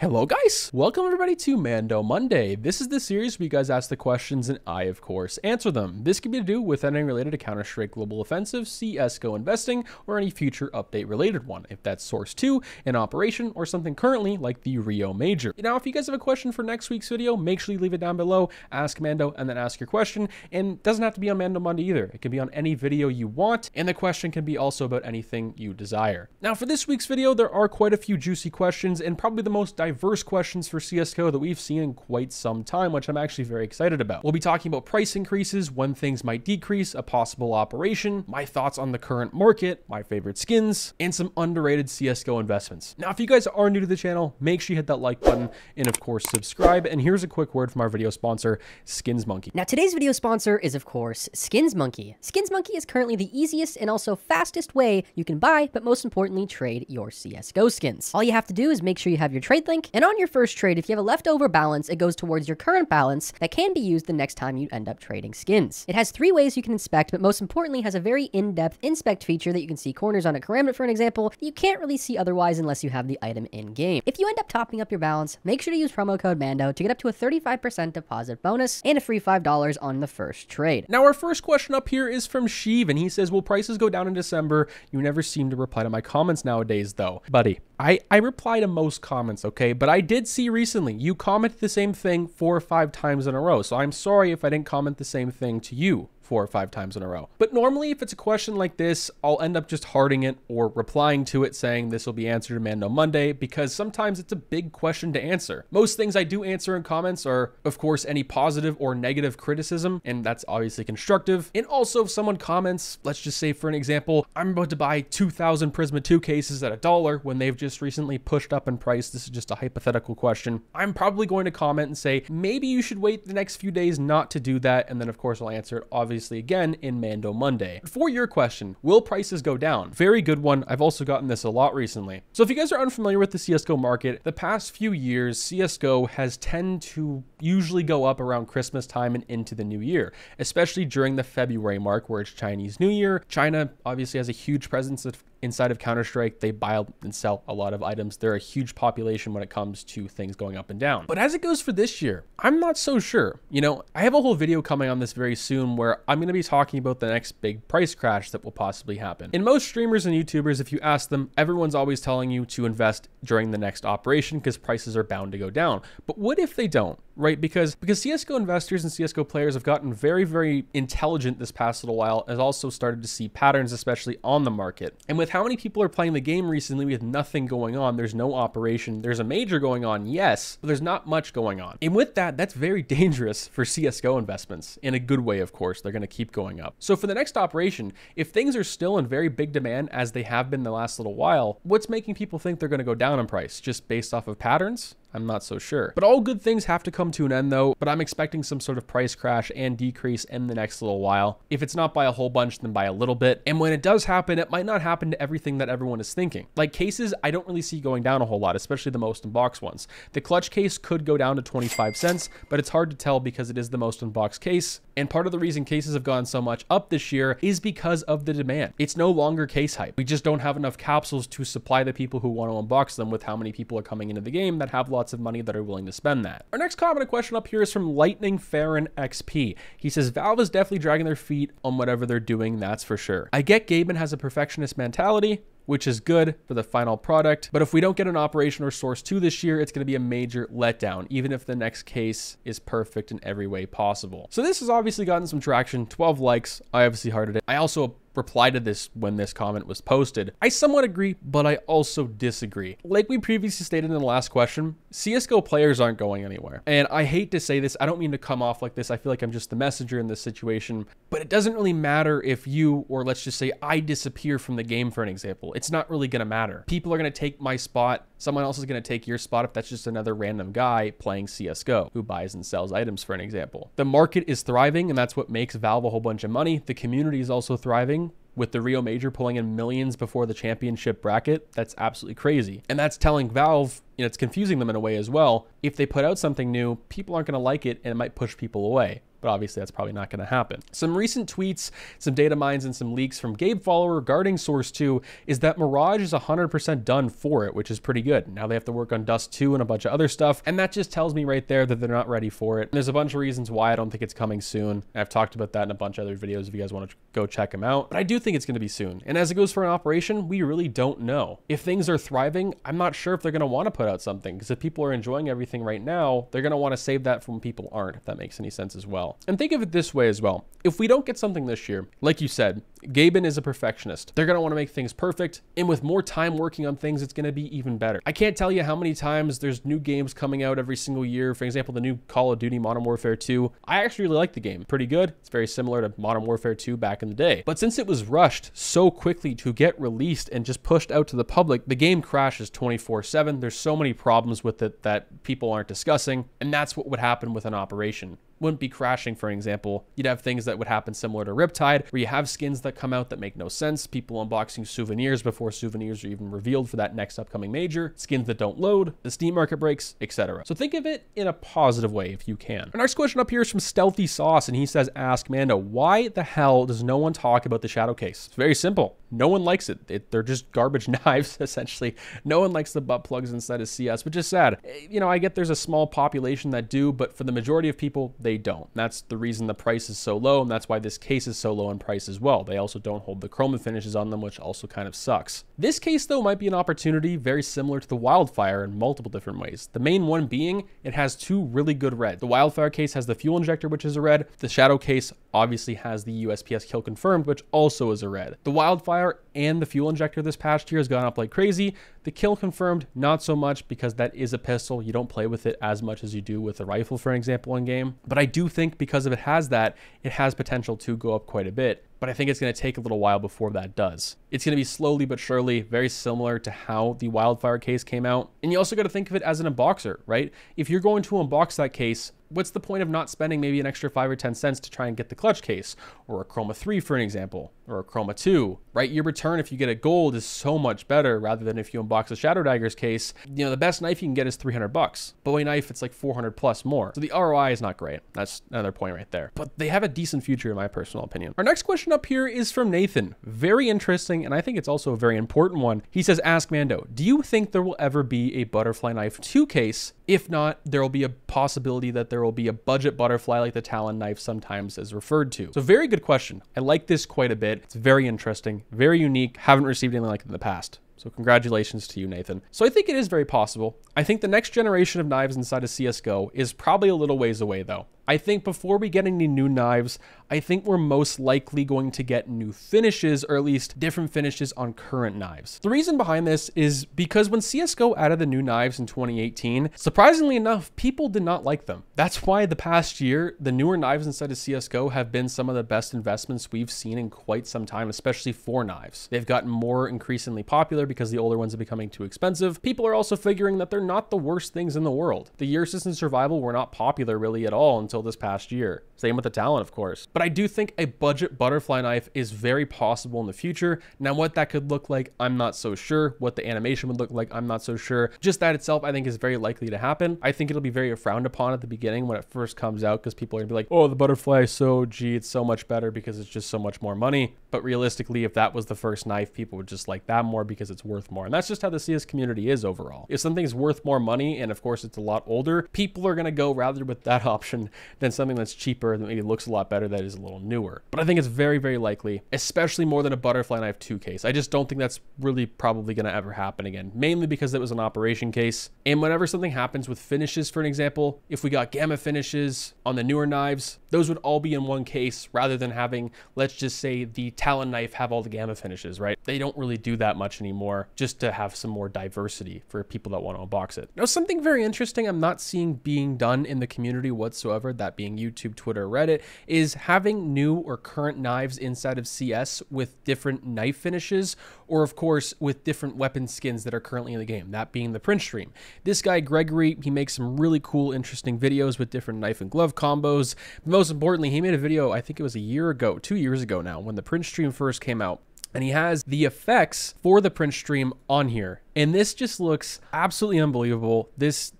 Hello guys, welcome everybody to Mando Monday. This is the series where you guys ask the questions and I, of course, answer them. This can be to do with anything related to Counter-Strike Global Offensive, CSGO investing, or any future update related one, if that's Source 2, an operation, or something currently like the Rio Major. Now, if you guys have a question for next week's video, make sure you leave it down below, ask Mando, and then ask your question. And it doesn't have to be on Mando Monday either. It can be on any video you want, and the question can be also about anything you desire. Now, for this week's video, there are quite a few juicy questions, and probably the most diverse questions for CSGO that we've seen in quite some time, which I'm actually very excited about. We'll be talking about price increases, when things might decrease, a possible operation, my thoughts on the current market, my favorite skins, and some underrated CSGO investments. Now, if you guys are new to the channel, make sure you hit that like button and of course subscribe. And here's a quick word from our video sponsor, Skins Monkey. Now, today's video sponsor is, of course, Skins Monkey. Skins Monkey is currently the easiest and also fastest way you can buy, but most importantly, trade your CSGO skins. All you have to do is make sure you have your trade link, and on your first trade, if you have a leftover balance, it goes towards your current balance that can be used the next time you end up trading skins. It has 3 ways you can inspect, but most importantly has a very in-depth inspect feature that you can see corners on a karambit, for an example, that you can't really see otherwise unless you have the item in-game. If you end up topping up your balance, make sure to use promo code MANDO to get up to a 35% deposit bonus and a free $5 on the first trade. Now, our first question up here is from Sheev, and he says, will prices go down in December? You never seem to reply to my comments nowadays, though. Buddy, I reply to most comments, okay? But I did see recently you commented the same thing 4 or 5 times in a row. So I'm sorry if I didn't comment the same thing to you 4 or 5 times in a row. But normally, if it's a question like this, I'll end up just hearting it or replying to it saying this will be answered in Mando Monday, because sometimes it's a big question to answer. Most things I do answer in comments are, of course, any positive or negative criticism, and that's obviously constructive. And also, if someone comments, let's just say for an example, I'm about to buy 2,000 Prisma 2 cases at $1 when they've just recently pushed up in price. This is just a hypothetical question. I'm probably going to comment and say, maybe you should wait the next few days not to do that. And then of course I'll answer it obviously again in Mando Monday. For your question, will prices go down? Very good one. I've also gotten this a lot recently. So if you guys are unfamiliar with the CSGO market, the past few years, CSGO has tended to usually go up around Christmas time and into the new year, especially during the February mark where it's Chinese New Year. China obviously has a huge presence inside of Counter-Strike. They buy and sell a lot of items. They're a huge population when it comes to things going up and down. But as it goes for this year, I'm not so sure. You know, I have a whole video coming on this very soon where I'm going to be talking about the next big price crash that will possibly happen. And most streamers and YouTubers, if you ask them, everyone's always telling you to invest during the next operation because prices are bound to go down. But what if they don't? Right? Because CSGO investors and CSGO players have gotten very, very intelligent this past little while, and also started to see patterns, especially on the market. And with how many people are playing the game recently with nothing going on, there's no operation, there's a major going on, yes, but there's not much going on. And with that, that's very dangerous for CSGO investments. In a good way, of course, they're going to keep going up. So for the next operation, if things are still in very big demand as they have been the last little while, what's making people think they're going to go down in price? Just based off of patterns? I'm not so sure. But all good things have to come to an end though, but I'm expecting some sort of price crash and decrease in the next little while. If it's not by a whole bunch, then by a little bit. And when it does happen, it might not happen to everything that everyone is thinking. Like cases, I don't really see going down a whole lot, especially the most unboxed ones. The clutch case could go down to 25 cents, but it's hard to tell because it is the most unboxed case. And part of the reason cases have gone so much up this year is because of the demand. It's no longer case hype. We just don't have enough capsules to supply the people who want to unbox them with how many people are coming into the game that have lots of money that are willing to spend that. Our next comment and question up here is from Lightning Farron XP. He says, Valve is definitely dragging their feet on whatever they're doing, that's for sure. I get Gaben has a perfectionist mentality, which is good for the final product. But if we don't get an operation or source 2 this year, it's going to be a major letdown, even if the next case is perfect in every way possible. So this has obviously gotten some traction, 12 likes. I obviously hearted it. I also replied to this when this comment was posted. I somewhat agree, but I also disagree. Like we previously stated in the last question, CSGO players aren't going anywhere. And I hate to say this, I don't mean to come off like this. I feel like I'm just the messenger in this situation, but it doesn't really matter if you, or let's just say I disappear from the game for an example. It's not really going to matter. People are going to take my spot. Someone else is going to take your spot if that's just another random guy playing CSGO who buys and sells items, for an example. The market is thriving, and that's what makes Valve a whole bunch of money. The community is also thriving. With the Rio Major pulling in millions before the championship bracket, that's absolutely crazy. And that's telling Valve it's confusing them in a way as well. If they put out something new, people aren't going to like it and it might push people away. But obviously that's probably not going to happen. Some recent tweets, some data mines, and some leaks from Gabe Follower regarding Source 2 is that Mirage is 100% done for it, which is pretty good. Now they have to work on Dust 2 and a bunch of other stuff, and that just tells me right there that they're not ready for it. And there's a bunch of reasons why I don't think it's coming soon. I've talked about that in a bunch of other videos if you guys want to go check them out. But I do think it's going to be soon. And as it goes for an operation, we really don't know. If things are thriving, I'm not sure if they're going to want to put out something, because if people are enjoying everything right now, they're going to want to save that for when people aren't, if that makes any sense as well. And think of it this way as well. If we don't get something this year, like you said, Gaben is a perfectionist. They're going to want to make things perfect. And with more time working on things, it's going to be even better. I can't tell you how many times there's new games coming out every single year. For example, the new Call of Duty Modern Warfare 2. I actually really like the game. Pretty good. It's very similar to Modern Warfare 2 back in the day. But since it was rushed so quickly to get released and just pushed out to the public, the game crashes 24/7. There's so many problems with it that people aren't discussing. And that's what would happen with an operation. Wouldn't be crashing, for an example. You'd have things that would happen similar to Riptide, where you have skins that come out that make no sense, people unboxing souvenirs before souvenirs are even revealed for that next upcoming major, skins that don't load, the Steam market breaks, etc. So think of it in a positive way if you can. Our next question up here is from Stealthy Sauce, and he says, ask Mando, why the hell does no one talk about the shadow case? It's very simple. No one likes it. They're just garbage knives, essentially. No one likes the butt plugs inside of CS, which is sad. I get there's a small population that do, but for the majority of people, they don't. That's the reason the price is so low, and that's why this case is so low in price as well. They also don't hold the chroma finishes on them, which also kind of sucks. This case, though, might be an opportunity very similar to the Wildfire in multiple different ways. The main one being it has two really good reds. The Wildfire case has the fuel injector, which is a red. The Shadow case obviously has the USPS kill confirmed, which also is a red. The Wildfire and the fuel injector this past year has gone up like crazy. The kill confirmed, not so much, because that is a pistol. You don't play with it as much as you do with a rifle, for an example, in game. But I do think because of it has that, it has potential to go up quite a bit. But I think it's going to take a little while before that does. It's going to be slowly but surely, very similar to how the Wildfire case came out. And you also got to think of it as an unboxer, right? If you're going to unbox that case, what's the point of not spending maybe an extra 5 or 10 cents to try and get the clutch case, or a Chroma 3 for an example, or a Chroma 2, right? Your return if you get a gold is so much better rather than if you unbox a Shadow Daggers case. The best knife you can get is $300. Bowie knife, it's like 400 plus more. So the ROI is not great. That's another point right there. But they have a decent future in my personal opinion. Our next question up here is from Nathan. Very interesting, and I think it's also a very important one. He says, ask Mando, do you think there will ever be a Butterfly Knife 2 case? If not, there will be a possibility that there will be a budget butterfly like the Talon knife sometimes is referred to. So very good question. I like this quite a bit. It's very interesting, very unique. Haven't received anything like it in the past. So congratulations to you, Nathan. So I think it is very possible. I think the next generation of knives inside of CSGO is probably a little ways away though. I think before we get any new knives, I think we're most likely going to get new finishes, or at least different finishes on current knives. The reason behind this is because when CSGO added the new knives in 2018, surprisingly enough, people did not like them. That's why the past year, the newer knives inside of CSGO have been some of the best investments we've seen in quite some time, especially for knives. They've gotten more increasingly popular because the older ones are becoming too expensive. People are also figuring that they're not the worst things in the world. The Ursus and Survival were not popular really at all until this past year. Same with the Talon, of course. But I do think a budget butterfly knife is very possible in the future. Now, what that could look like, I'm not so sure. What the animation would look like, I'm not so sure. Just that itself, I think, is very likely to happen. I think it'll be very frowned upon at the beginning when it first comes out, because people are gonna be like, oh, the butterfly is so, gee, it's so much better because it's just so much more money. But realistically, if that was the first knife, people would just like that more because it's worth more. And that's just how the CS community is overall. If something's worth more money, and of course it's a lot older, people are gonna go rather with that option than something that's cheaper, that maybe looks a lot better, that is a little newer. But I think it's very, very likely, especially more than a Butterfly Knife 2 case. I just don't think that's really probably going to ever happen again, mainly because it was an operation case. And whenever something happens with finishes, for an example, if we got gamma finishes on the newer knives, those would all be in one case rather than having, let's just say, the Talon knife have all the gamma finishes, right? They don't really do that much anymore, just to have some more diversity for people that want to unbox it. Now, something very interesting I'm not seeing being done in the community whatsoever, that being YouTube, Twitter, Reddit, is having new or current knives inside of CS with different knife finishes, or of course with different weapon skins that are currently in the game, that being the print stream. This guy Gregory, he makes some really cool, interesting videos with different knife and glove combos. But most importantly, he made a video, I think it was a year ago, 2 years ago now, when the print stream first came out. and he has the effects for the print stream on here. And this just looks absolutely unbelievable. This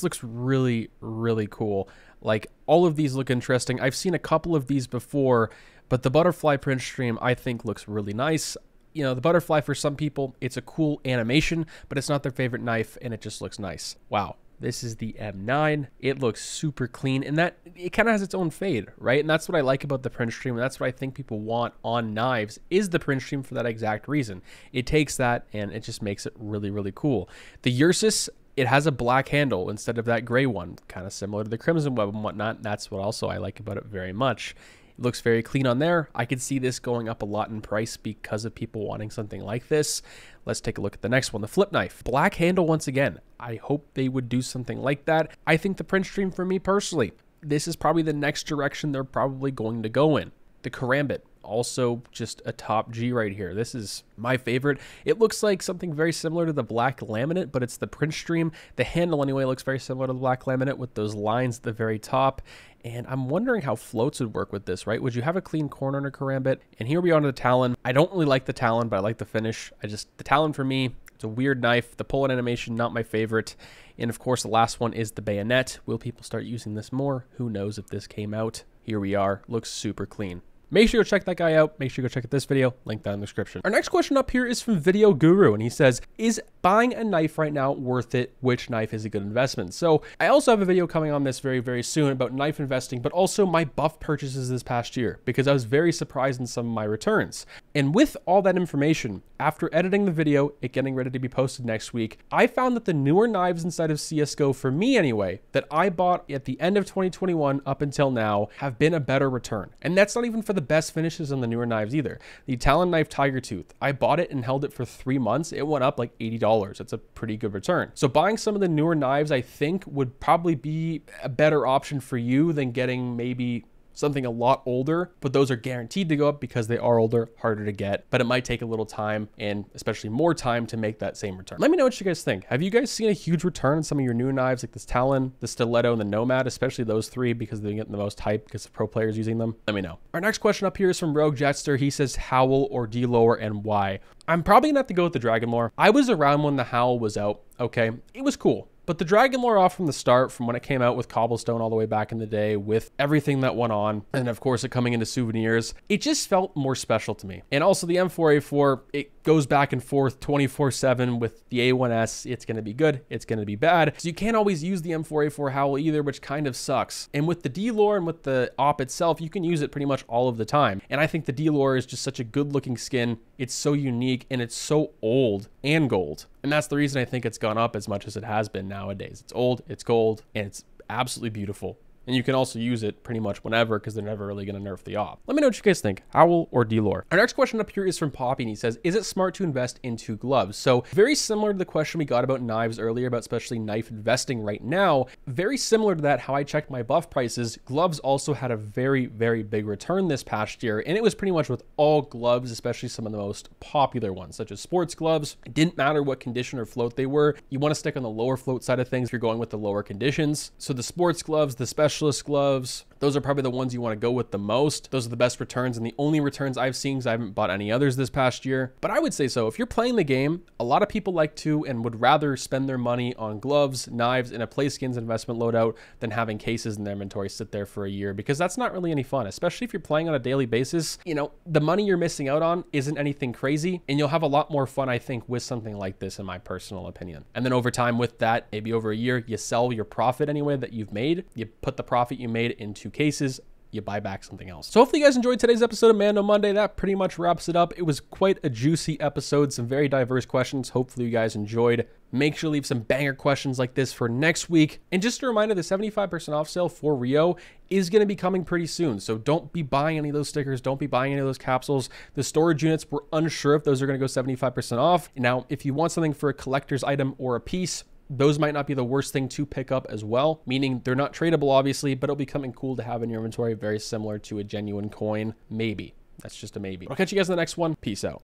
looks really, really cool. Like, all of these look interesting. I've seen a couple of these before, but the butterfly print stream I think looks really nice. You know, the butterfly, for some people, it's a cool animation, but it's not their favorite knife, and it just looks nice. Wow. This is the M9. It looks super clean, and that it kind of has its own fade, right? And that's what I like about the print stream, and that's what I think people want on knives, is the print stream for that exact reason. It takes that, and it just makes it really, really cool. The Ursus, it has a black handle instead of that gray one, kind of similar to the Crimson Web and whatnot. That's what also I like about it very much. It looks very clean on there. I could see this going up a lot in price because of people wanting something like this. Let's take a look at the next one, the flip knife. Black handle once again. I hope they would do something like that. I think the print stream, for me personally, this is probably the next direction they're probably going to go in. The Karambit, also just a top G right here. This is my favorite. It looks like something very similar to the black laminate, but it's the print stream. The handle anyway looks very similar to the black laminate with those lines at the very top. And I'm wondering how floats would work with this, right? Would you have a clean corner in a Karambit? And here we are on the Talon. I don't really like the Talon, but I like the finish. The Talon for me, it's a weird knife. The pull-out animation, not my favorite. And of course, the last one is the bayonet. Will people start using this more? Who knows if this came out? Here we are. Looks super clean. Make sure you go check that guy out. Make sure you go check out this video. Link down in the description. Our next question up here is from Video Guru, and he says, is buying a knife right now worth it? Which knife is a good investment? So I also have a video coming on this very, very soon about knife investing, but also my buff purchases this past year, because I was very surprised in some of my returns. And with all that information, after editing the video, it getting ready to be posted next week, I found that the newer knives inside of CSGO, for me anyway, that I bought at the end of 2021 up until now, have been a better return. And that's not even for the best finishes on the newer knives either. The Talon knife Tiger Tooth, I bought it and held it for 3 months. It went up like $80. That's a pretty good return. So buying some of the newer knives, I think, would probably be a better option for you than getting maybe something a lot older, but those are guaranteed to go up because they are older, harder to get, but it might take a little time, and especially more time, to make that same return. Let me know what you guys think. Have you guys seen a huge return on some of your new knives, like this Talon, the Stiletto, and the Nomad, especially those three, because they're getting the most hype because of pro players using them? Let me know. Our next question up here is from Rogue Jetster. He says, Howl or D-Lower, and why? I'm probably gonna have to go with the Dragon Lore. I was around when the Howl was out, okay? It was cool. But the Dragon Lore off from the start, from when it came out with Cobblestone all the way back in the day, with everything that went on, and of course it coming into souvenirs, it just felt more special to me. And also the M4A4, it goes back and forth 24/7 with the A1S. It's going to be good, it's going to be bad. So you can't always use the M4A4 Howl either, which kind of sucks. And with the D-Lore and with the op itself, you can use it pretty much all of the time. And I think the D-Lore is just such a good looking skin. It's so unique, and it's so old and gold. And that's the reason I think it's gone up as much as it has been nowadays. It's old, it's gold, and it's absolutely beautiful. And you can also use it pretty much whenever, because they're never really going to nerf the op. Let me know what you guys think, Howl or D-Lore. Our next question up here is from Poppy, and he says, is it smart to invest into gloves? So very similar to the question we got about knives earlier, about especially knife investing right now, very similar to that, how I checked my buff prices, gloves also had a very, very big return this past year. And it was pretty much with all gloves, especially some of the most popular ones, such as sports gloves. It didn't matter what condition or float they were. You want to stick on the lower float side of things if you're going with the lower conditions. So the sports gloves, the specialist gloves, those are probably the ones you want to go with the most. Those are the best returns, and the only returns I've seen, because I haven't bought any others this past year. But I would say so. If you're playing the game, a lot of people like to and would rather spend their money on gloves, knives, and a play skins investment loadout than having cases in their inventory sit there for a year, because that's not really any fun, especially if you're playing on a daily basis. You know, the money you're missing out on isn't anything crazy, and you'll have a lot more fun, I think, with something like this, in my personal opinion. And then over time with that, maybe over a year, you sell your profit anyway that you've made. You put the profit you made into cases, you buy back something else. So hopefully you guys enjoyed today's episode of Mando Monday. That pretty much wraps it up. It was quite a juicy episode, some very diverse questions. Hopefully you guys enjoyed. Make sure to leave some banger questions like this for next week. And just a reminder, the 75% off sale for Rio is going to be coming pretty soon. So don't be buying any of those stickers. Don't be buying any of those capsules. The storage units, we're unsure if those are going to go 75% off. Now, if you want something for a collector's item or a piece, those might not be the worst thing to pick up as well, meaning they're not tradable, obviously, but it'll be something cool to have in your inventory, very similar to a genuine coin. Maybe. That's just a maybe. I'll catch you guys in the next one. Peace out.